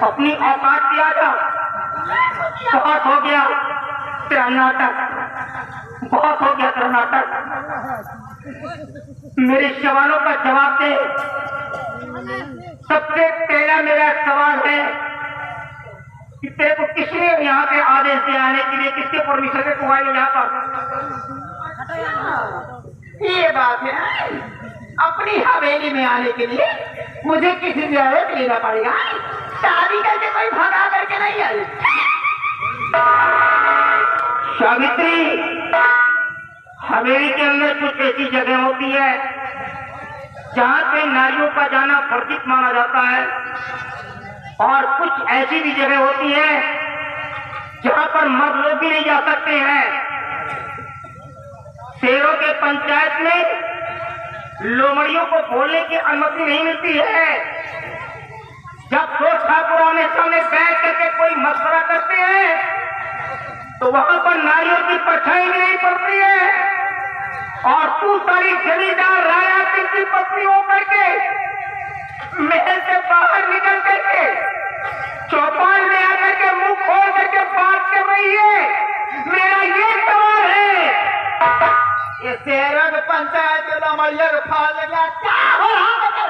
अपनी औकात दिया जा। बहुत हो गया तेरा नाटक, बहुत हो गया तेरा नाटक। मेरे सवालों का जवाब दे। सबसे पहला मेरा सवाल है कि तेरे को किसने यहाँ पे आदेश दिया आने के लिए, किसके परमिशन से तू आई यहाँ पर? ये बात है, अपनी हवेली में आने के लिए मुझे किसी से आदेश लेना पड़ेगा। शादी करके कोई भगा करके नहीं आई। सावित्री, हवेली के अंदर कुछ ऐसी जगह होती है जहाँ पे नारियों का जाना वर्जित माना जाता है, और कुछ ऐसी भी जगह होती है जहाँ पर मर्द लोग भी नहीं जा सकते हैं। शेरों के पंचायत में लोमड़ियों को बोलने की अनुमति नहीं मिलती है। जब दो ठाकुर आने सामने बैठ करके कोई मशवरा करते हैं तो वहां पर नारियों की परछाई भी नहीं पड़ती है। और तू सारी जमींदार राजा की पत्नी होकर के महल से बाहर निकल करके चौपाल में आकर के मुंह खोल करके बात कर रही है। मेरा ये सवाल है, ये शहरों के पंचायत के लमड़िया को फाड़ लगा क्या हो रहा है?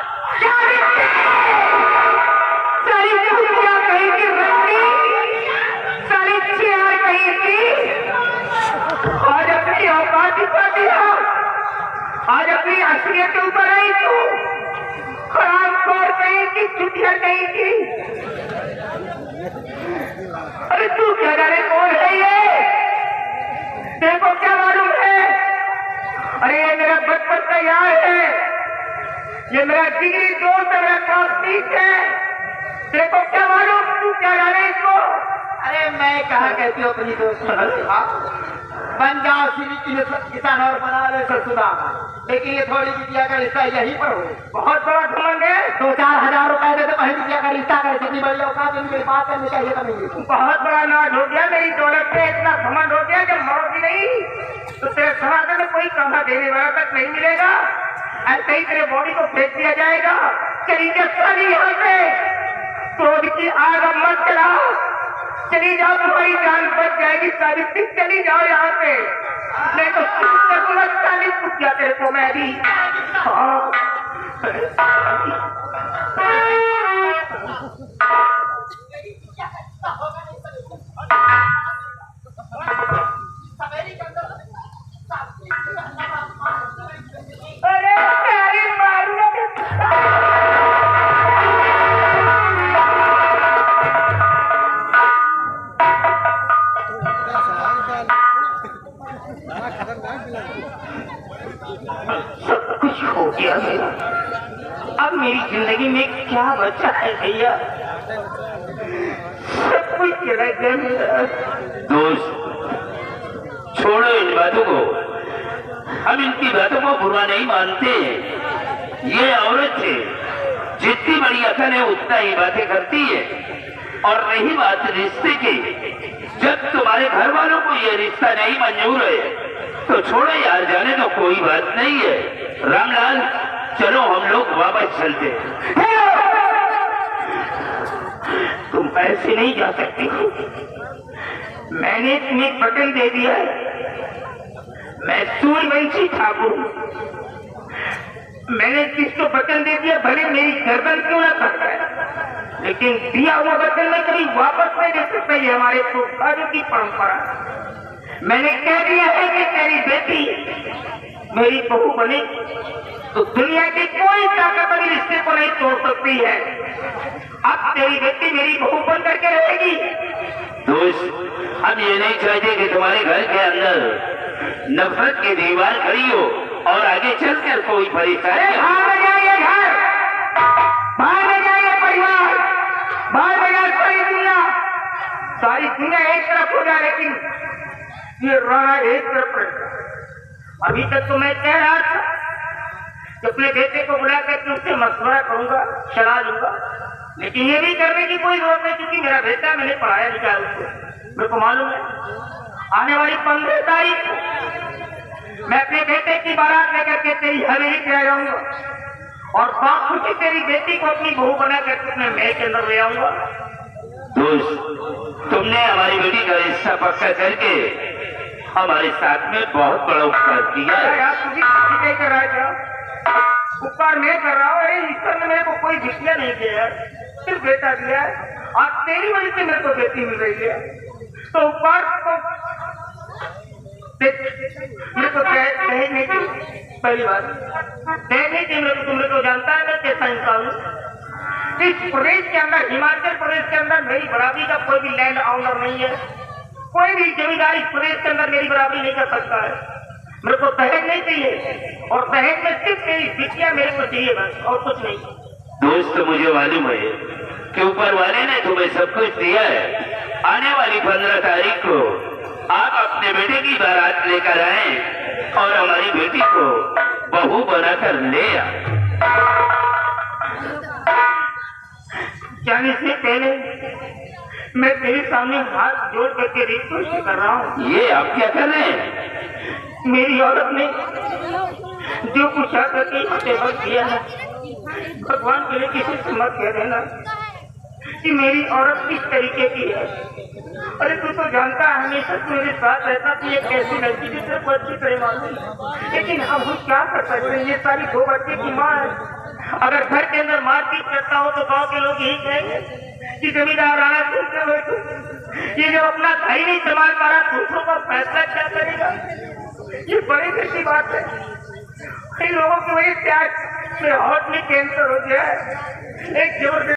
सारी कुतिया कहीं की रखी, सारी चेयर कहीं की, आज अपनी औकात दिखा दिया, आज अपनी असलियत के ऊपर आई तू। खराब तौर कहीं की, चुटिया कहीं की। अरे तू क्या जाने कौन है ये? देखो क्या मालूम है? अरे ये मेरा बचपन का यार है, ये मेरा जिगरी दोस्त है, मेरा क्लासमेट है। देखो क्या मालूम, तू क्या जाने इसको? अरे मैं कहा कहती हूँ अपनी दोस्त बन जाओ श्री किसान और बना ले सरसुदा। लेकिन ये थोड़ी बिटिया का रिश्ता यहीं पर हो। बहुत बड़ा घमंड है। 2-4 रुपए दे तो कहीं बिटिया का रिश्ता करे, जितनी बड़ी औकात है मेरी बात करनी चाहिए था नहीं। बहुत बड़ा नाज हो गया, मेरी दौलत पे इतना घमंड हो गया कि मरोगी नहीं तो तेरे समाज में कोई कमा देने वाला तक नहीं मिलेगा। ऐसे ही तेरे बॉडी को फेंक दिया जाएगा। चली जा सारी यहाँ से, क्रोध की आग अब मत चलाओ। चली जाओ, तुम्हारी जान बच जाएगी सावित्री। चली जाओ यहाँ से, नहीं तो चालीस कुटिया तेरे को मैं भी। अरे तेरी मारूंगा। सब कुछ हो गया मेरा, अब मेरी जिंदगी में क्या बचा है भैया? सब कुछ चला गया मेरा। दोस्त छोड़ो इन बातों को, हम इनकी बातों को बुरा नहीं मानते। ये औरत है, जितनी बड़ी अकल है उतना ही बातें करती है। और रही बात रिश्ते की, जब तुम्हारे घर वालों को ये रिश्ता नहीं मंजूर है तो छोड़ो यार, जाने तो कोई बात नहीं है। रामलाल चलो हम लोग वापस चलते। तुम ऐसे नहीं जा सकती। मैंने तुम्हें वचन दे दिया है, मैं सूर्यवंशी ठाकुर हूं। मैंने किसको वचन दे दिया, भले मेरी गर्दन क्यों ना कट जाए, लेकिन दिया हुआ वचन में कभी वापस नहीं दे सकता। ये हमारे पूर्वजों की परंपरा। मैंने कह दिया है कि तेरी बेटी मेरी बहू बने तो दुनिया की कोई ताकत मेरे रिश्ते को नहीं तोड़ सकती है। अब तेरी बेटी मेरी बहू बन करके रहेगी। दोस्त हम ये नहीं चाहते कि तुम्हारे घर के अंदर नफरत की दीवार खड़ी हो और आगे चलकर कोई परेशानी। भाग जाइए घर, भाग जाइए परिवार, भाग जाए सारी दुनिया एक तरफ हो जाए, लेकिन ये राणा एक तरफ रहेगा। अभी तक तो मैं कह रहा था कि अपने बेटे को बुला करके उससे मशवरा करूंगा, सलाह लूंगा, लेकिन ये भी करने की कोई जरूरत नहीं, क्योंकि मेरा बेटा मैंने पढ़ाया लिखा है उसको। मेरे को मालूम है आने वाली 15 तारीख को मैं अपने बेटे की बारात लेकर के तेरी हवेली पे आ जाऊंगा और बाखुशी तेरी बेटी को अपनी बहू बना करके अपने महल के अंदर ले आऊंगा। दोस्त, तुमने हमारी बेटी का रिश्ता पक्का करके हमारे साथ में बहुत बड़ा उपकार किया है। यार तुझे किसी नहीं कर रहा है, उपकार मैं कर रहा हूँ। अरे ईश्वर ने मेरे को कोई विषय नहीं दिया है, सिर्फ बेटा दिया है। आज तेरी वजह से मेरे को बेटी मिल रही है, तो उपकार तो देख, मेरे को दहेज नहीं दी। पहली बात दहेज नहीं दी मेरे को। तुमने को जानता है मैं कैसा इंसान हूँ। इस प्रदेश के अंदर, हिमाचल प्रदेश के अंदर मेरी बराबरी का कोई भी लैंड ऑनर नहीं है। कोई भी जमींदार इस प्रदेश के अंदर मेरी बराबरी नहीं कर सकता है। मेरे को दहेज नहीं चाहिए, और दहेज में सिर्फ मेरी बिटिया मेरे को चाहिए बस, और कुछ नहीं। दोस्त, मुझे मालूम है कि ऊपर वाले ने तुम्हें सब कुछ दिया है। आने वाली 15 तारीख को आप अपने बेटे की बारात लेकर आए और हमारी बेटी को बहू बनाकर ले आए। जाने से पहले मैं तेरे सामने हाथ जोड़ करके रिक्वेस्ट कर रहा हूँ। ये आप क्या कर रहे हैं? मेरी औरत ने जो कुछ आकर के टेबल किया है, भगवान के लिए किसी से मत कह देना कि मेरी औरत किस तरीके की है। अरे तू तो जानता है हमेशा तू मेरे साथ रहता थी, एक ऐसी लड़की जिससे को अच्छी तरह मालूम। लेकिन अब हम क्या कर सकते हैं, ये सारी 2 बच्चे की माँ है। अगर घर के अंदर मारपीट करता हो तो गांव के लोग यही कहेंगे कि जमींदार आना सुनते हुए ये जो अपना भाई नहीं संभाल पा रहा, दूसरों का फैसला क्या करेगा। ये बड़ी गलती बात है। इन लोगों की वजह से आज मेरे हार्ट में कैंसर हो गया है। एक जबरदस्त